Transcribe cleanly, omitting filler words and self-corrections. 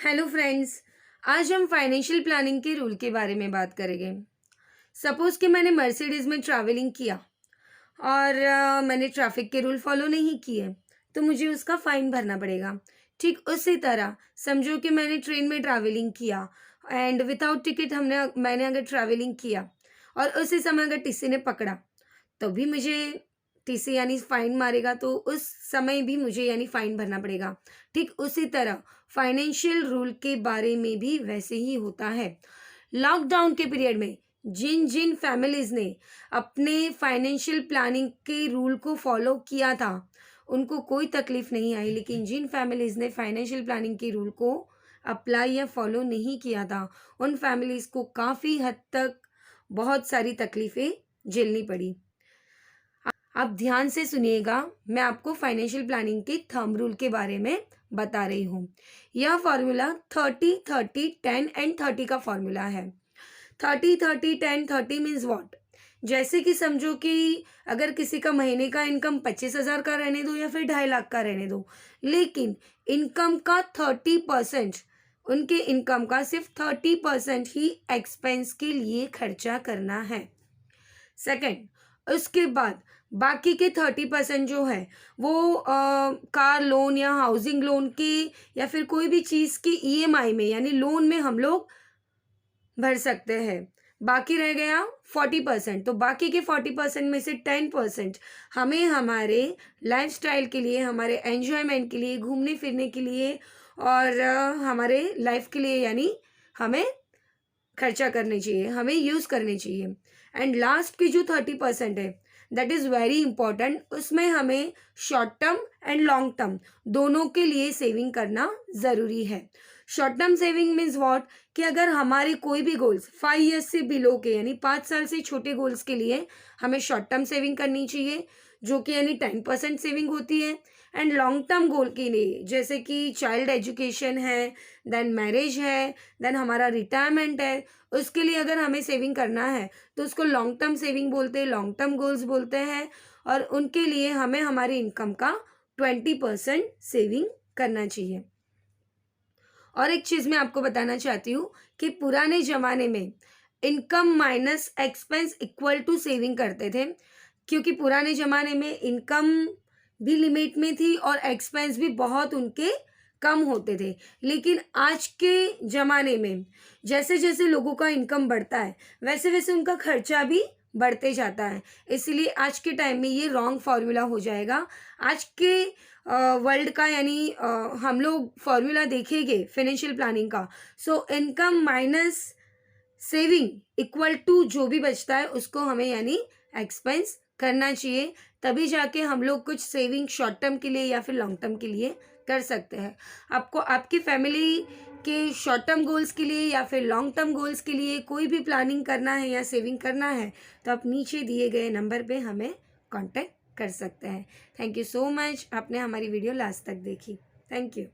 Hello friends. आज हम financial planning के रूल के बारे में बात करेंगे। सपोज़ कि मैंने मर्सिडीज़ में ट्रैवलिंग किया और मैंने ट्रैफिक के रूल फॉलो नहीं किए, तो मुझे उसका फ़ाइन भरना पड़ेगा। ठीक उसी तरह समझो कि मैंने ट्रेन में ट्रैवलिंग किया एंड विदाउट टिकट मैंने अगर ट्रैवलिंग किया और उसी समय अगर टीसी ने पकड़ा, तो भी मुझे टीसी यानी फ़ाइन मारेगा, तो उस समय भी मुझे यानी फ़ाइन भरना पड़ेगा। ठीक उसी तरह फाइनेंशियल रूल के बारे में भी वैसे ही होता है। लॉकडाउन के पीरियड में जिन जिन फैमिलीज़ ने अपने फाइनेंशियल प्लानिंग के रूल को फॉलो किया था, उनको कोई तकलीफ़ नहीं आई, लेकिन जिन फैमिलीज़ ने फाइनेंशियल प्लानिंग के रूल को अप्लाई या फॉलो नहीं किया था, उन फैमिलीज़ को काफ़ी हद तक बहुत सारी तकलीफ़ें झेलनी पड़ी। आप ध्यान से सुनिएगा, मैं आपको फाइनेंशियल प्लानिंग के थंब रूल के बारे में बता रही हूँ। यह फॉर्मूला 30-30-10 एंड 30 का फॉर्मूला है। 30-30-10-30 मीन्स व्हाट? जैसे कि समझो कि अगर किसी का महीने का इनकम 25,000 का रहने दो या फिर 2.5 लाख का रहने दो, लेकिन इनकम का 30%, उनके इनकम का सिर्फ 30% ही एक्सपेंस के लिए खर्चा करना है। सेकंड, उसके बाद बाकी के 30% जो है वो कार लोन या हाउसिंग लोन की या फिर कोई भी चीज़ की ईएमआई में यानी लोन में हम लोग भर सकते हैं। बाकी रह गया 40%, तो बाकी के 40% में से 10% हमें हमारे लाइफस्टाइल के लिए, हमारे एन्जॉयमेंट के लिए, घूमने फिरने के लिए और हमारे लाइफ के लिए यानी हमें खर्चा करने चाहिए, हमें यूज़ करने चाहिए। एंड लास्ट की जो 30% है, दैट इज़ वेरी इंपॉर्टेंट। उसमें हमें short term and long term दोनों के लिए सेविंग करना ज़रूरी है। Short term saving means what? कि अगर हमारे कोई भी गोल्स 5 ईयर्स से बिलो के यानी 5 साल से छोटे गोल्स के लिए हमें शॉर्ट टर्म सेविंग करनी चाहिए, जो कि यानी 10% सेविंग होती है। एंड लॉन्ग टर्म गोल के लिए जैसे कि चाइल्ड एजुकेशन है, देन मैरिज है, देन हमारा रिटायरमेंट है, उसके लिए अगर हमें सेविंग करना है तो उसको लॉन्ग टर्म सेविंग बोलते हैं, लॉन्ग टर्म गोल्स बोलते हैं। और उनके लिए हमें हमारी इनकम का 20% सेविंग करना चाहिए। और एक चीज़ मैं आपको बताना चाहती हूँ कि पुराने ज़माने में income minus expense equal to saving करते थे, क्योंकि पुराने ज़माने में इनकम भी लिमिट में थी और एक्सपेंस भी बहुत उनके कम होते थे। लेकिन आज के ज़माने में जैसे जैसे लोगों का इनकम बढ़ता है, वैसे वैसे उनका खर्चा भी बढ़ते जाता है। इसलिए आज के टाइम में ये रॉन्ग फार्मूला हो जाएगा। आज के वर्ल्ड का यानी हम लोग फार्मूला देखेंगे फाइनेंशियल प्लानिंग का, so income minus saving equal to जो भी बचता है उसको हमें यानी एक्सपेंस करना चाहिए। तभी जाके हम लोग कुछ सेविंग शॉर्ट टर्म के लिए या फिर लॉन्ग टर्म के लिए कर सकते हैं। आपको आपकी फैमिली के शॉर्ट टर्म गोल्स के लिए या फिर लॉन्ग टर्म गोल्स के लिए कोई भी प्लानिंग करना है या सेविंग करना है, तो आप नीचे दिए गए नंबर पे हमें कांटेक्ट कर सकते हैं। थैंक यू सो मच, आपने हमारी वीडियो लास्ट तक देखी। Thank you.